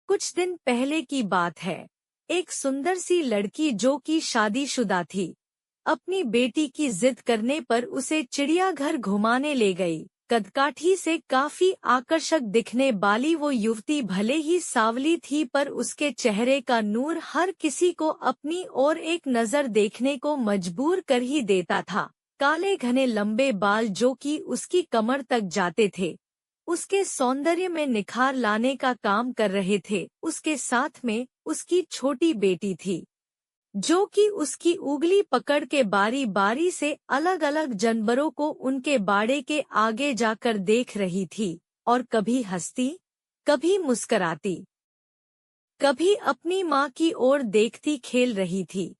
कुछ दिन पहले की बात है। एक सुंदर सी लड़की जो कि शादीशुदा थी, अपनी बेटी की जिद करने पर उसे चिड़ियाघर घुमाने ले गई। कदकाठी से काफी आकर्षक दिखने वाली वो युवती भले ही सांवली थी, पर उसके चेहरे का नूर हर किसी को अपनी ओर एक नजर देखने को मजबूर कर ही देता था। काले घने लंबे बाल जो कि उसकी कमर तक जाते थे, उसके सौंदर्य में निखार लाने का काम कर रहे थे। उसके साथ में उसकी छोटी बेटी थी, जो कि उसकी उंगली पकड़ के बारी बारी से अलग अलग जानवरों को उनके बाड़े के आगे जाकर देख रही थी, और कभी हंसती, कभी मुस्कराती, कभी अपनी माँ की ओर देखती खेल रही थी।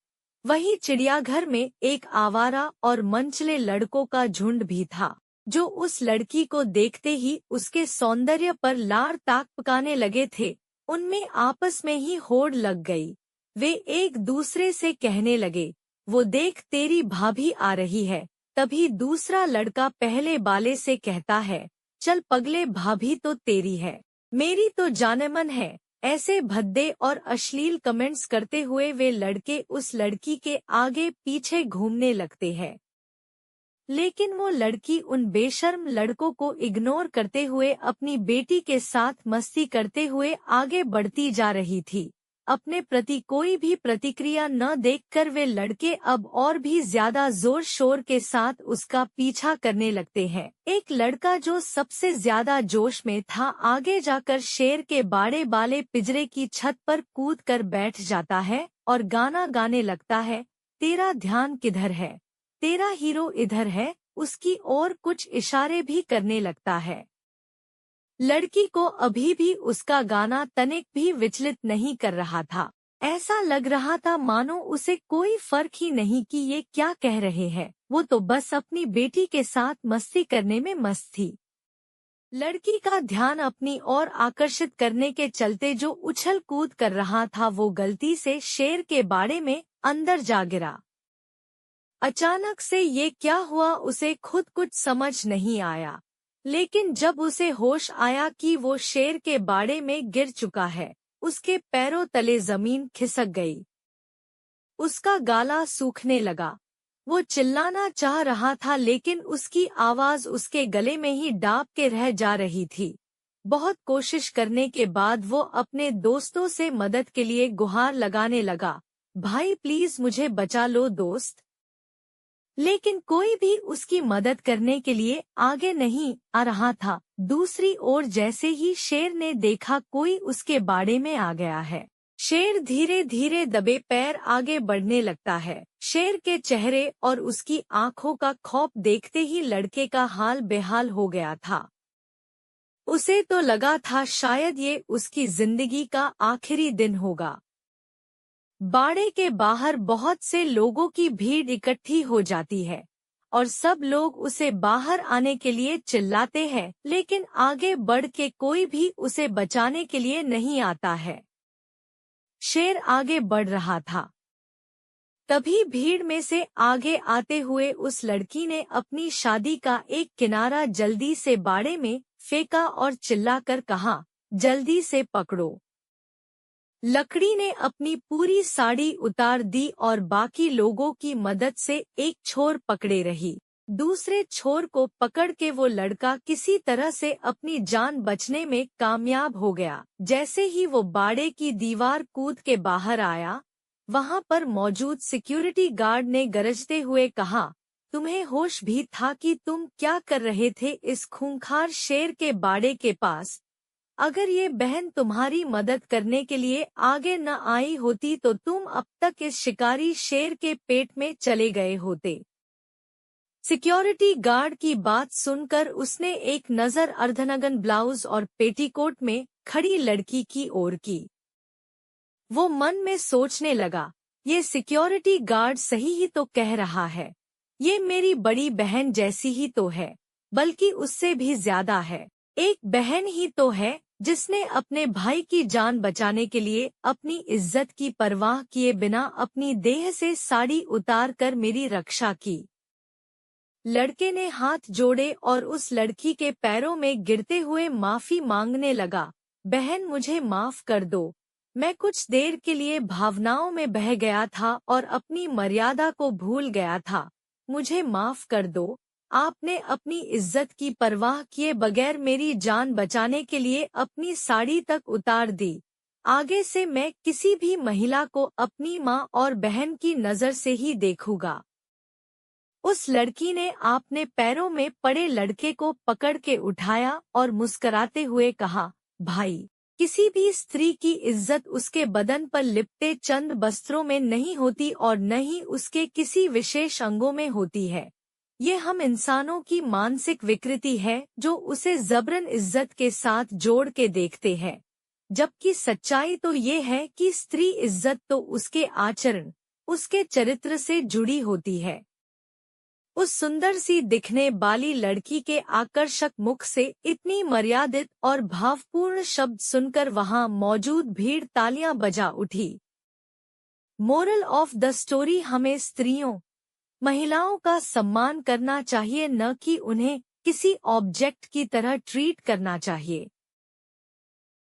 वहीं चिड़ियाघर में एक आवारा और मनचले लड़कों का झुंड भी था, जो उस लड़की को देखते ही उसके सौंदर्य पर लार ताक पकाने लगे थे। उनमें आपस में ही होड़ लग गई। वे एक दूसरे से कहने लगे, वो देख तेरी भाभी आ रही है। तभी दूसरा लड़का पहले वाले से कहता है, चल पगले, भाभी तो तेरी है, मेरी तो जानेमन है। ऐसे भद्दे और अश्लील कमेंट्स करते हुए वे लड़के उस लड़की के आगे पीछे घूमने लगते हैं। लेकिन वो लड़की उन बेशर्म लड़कों को इग्नोर करते हुए अपनी बेटी के साथ मस्ती करते हुए आगे बढ़ती जा रही थी। अपने प्रति कोई भी प्रतिक्रिया न देखकर वे लड़के अब और भी ज्यादा जोर शोर के साथ उसका पीछा करने लगते हैं। एक लड़का जो सबसे ज्यादा जोश में था, आगे जाकर शेर के बाड़े वाले पिंजरे की छत पर कूद कर बैठ जाता है और गाना गाने लगता है, तेरा ध्यान किधर है, तेरा हीरो इधर है। उसकी ओर कुछ इशारे भी करने लगता है। लड़की को अभी भी उसका गाना तनिक भी विचलित नहीं कर रहा था। ऐसा लग रहा था मानो उसे कोई फर्क ही नहीं कि ये क्या कह रहे हैं। वो तो बस अपनी बेटी के साथ मस्ती करने में मस्त थी। लड़की का ध्यान अपनी ओर आकर्षित करने के चलते जो उछल कूद कर रहा था, वो गलती से शेर के बाड़े में अंदर जा गिरा। अचानक से ये क्या हुआ उसे खुद कुछ समझ नहीं आया, लेकिन जब उसे होश आया कि वो शेर के बाड़े में गिर चुका है, उसके पैरों तले जमीन खिसक गई। उसका गला सूखने लगा। वो चिल्लाना चाह रहा था, लेकिन उसकी आवाज उसके गले में ही दाब के रह जा रही थी। बहुत कोशिश करने के बाद वो अपने दोस्तों से मदद के लिए गुहार लगाने लगा, भाई प्लीज मुझे बचा लो दोस्त। लेकिन कोई भी उसकी मदद करने के लिए आगे नहीं आ रहा था। दूसरी ओर जैसे ही शेर ने देखा कोई उसके बाड़े में आ गया है, शेर धीरे धीरे दबे पैर आगे बढ़ने लगता है। शेर के चेहरे और उसकी आंखों का खौफ देखते ही लड़के का हाल बेहाल हो गया था। उसे तो लगा था शायद ये उसकी जिंदगी का आखिरी दिन होगा। बाड़े के बाहर बहुत से लोगों की भीड़ इकट्ठी हो जाती है और सब लोग उसे बाहर आने के लिए चिल्लाते हैं, लेकिन आगे बढ़ के कोई भी उसे बचाने के लिए नहीं आता है। शेर आगे बढ़ रहा था। तभी भीड़ में से आगे आते हुए उस लड़की ने अपनी शादी का एक किनारा जल्दी से बाड़े में फेंका और चिल्लाकर कहा, जल्दी से पकड़ो। लकड़ी ने अपनी पूरी साड़ी उतार दी और बाकी लोगों की मदद से एक छोर पकड़े रही। दूसरे छोर को पकड़ के वो लड़का किसी तरह से अपनी जान बचने में कामयाब हो गया। जैसे ही वो बाड़े की दीवार कूद के बाहर आया, वहां पर मौजूद सिक्योरिटी गार्ड ने गरजते हुए कहा, तुम्हें होश भी था कि तुम क्या कर रहे थे इस खूंखार शेर के बाड़े के पास? अगर ये बहन तुम्हारी मदद करने के लिए आगे न आई होती तो तुम अब तक इस शिकारी शेर के पेट में चले गए होते। सिक्योरिटी गार्ड की बात सुनकर उसने एक नजर अर्धनग्न ब्लाउज और पेटीकोट में खड़ी लड़की की ओर की। वो मन में सोचने लगा, ये सिक्योरिटी गार्ड सही ही तो कह रहा है। ये मेरी बड़ी बहन जैसी ही तो है, बल्कि उससे भी ज्यादा है। एक बहन ही तो है जिसने अपने भाई की जान बचाने के लिए अपनी इज्जत की परवाह किए बिना अपनी देह से साड़ी उतार कर मेरी रक्षा की। लड़के ने हाथ जोड़े और उस लड़की के पैरों में गिरते हुए माफी मांगने लगा, बहन मुझे माफ कर दो, मैं कुछ देर के लिए भावनाओं में बह गया था और अपनी मर्यादा को भूल गया था। मुझे माफ कर दो, आपने अपनी इज्जत की परवाह किए बगैर मेरी जान बचाने के लिए अपनी साड़ी तक उतार दी। आगे से मैं किसी भी महिला को अपनी माँ और बहन की नज़र से ही देखूंगा। उस लड़की ने अपने पैरों में पड़े लड़के को पकड़ के उठाया और मुस्कराते हुए कहा, भाई, किसी भी स्त्री की इज्जत उसके बदन पर लिपटे चंद वस्त्रों में नहीं होती और न ही उसके किसी विशेष अंगों में होती है। ये हम इंसानों की मानसिक विकृति है जो उसे जबरन इज्जत के साथ जोड़ के देखते हैं, जबकि सच्चाई तो ये है कि स्त्री इज्जत तो उसके आचरण, उसके चरित्र से जुड़ी होती है। उस सुंदर सी दिखने वाली लड़की के आकर्षक मुख से इतनी मर्यादित और भावपूर्ण शब्द सुनकर वहां मौजूद भीड़ तालियां बजा उठी। मोरल ऑफ द स्टोरी, हमें स्त्रियों, महिलाओं का सम्मान करना चाहिए, न कि उन्हें किसी ऑब्जेक्ट की तरह ट्रीट करना चाहिए।